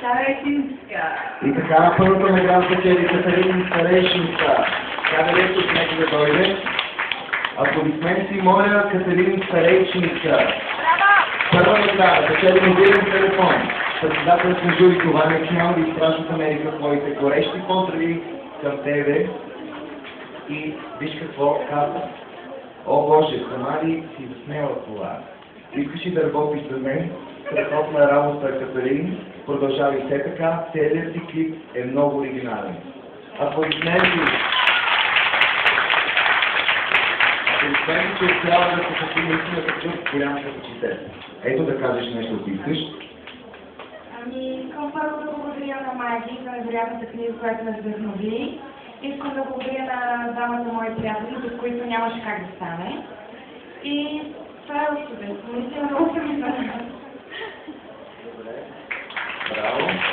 Старейшинска. И така, първата награда спечели Катерина Старейшинска. Тя да вече нека да дойде. Аплодисменти, моля, Катерина Старейшинска. Първа награда, спечели мобилен телефон. Председателят на журито Ваня Чимал ви изпраща в Америка своите горещи поздрави към тебе. И виж какво казва. О, Боже, сама ли си заснела това? Искаш ли да работиш за мен? Страхотна работа, Катерин. Продължавай все така. Целият си клип е много оригинален. Аплодисменти! Аплодисменти, че трябва да се съси наистина такъв голям капацитет. Ето да кажеш нещо, ако искаш. Искам първо да благодаря на Майки за невероятната книга, която ме вдъхнови. Искам да благодаря на двамата мои приятели, без които нямаше как да стане. И това е още. Наистина много се ми. Браво!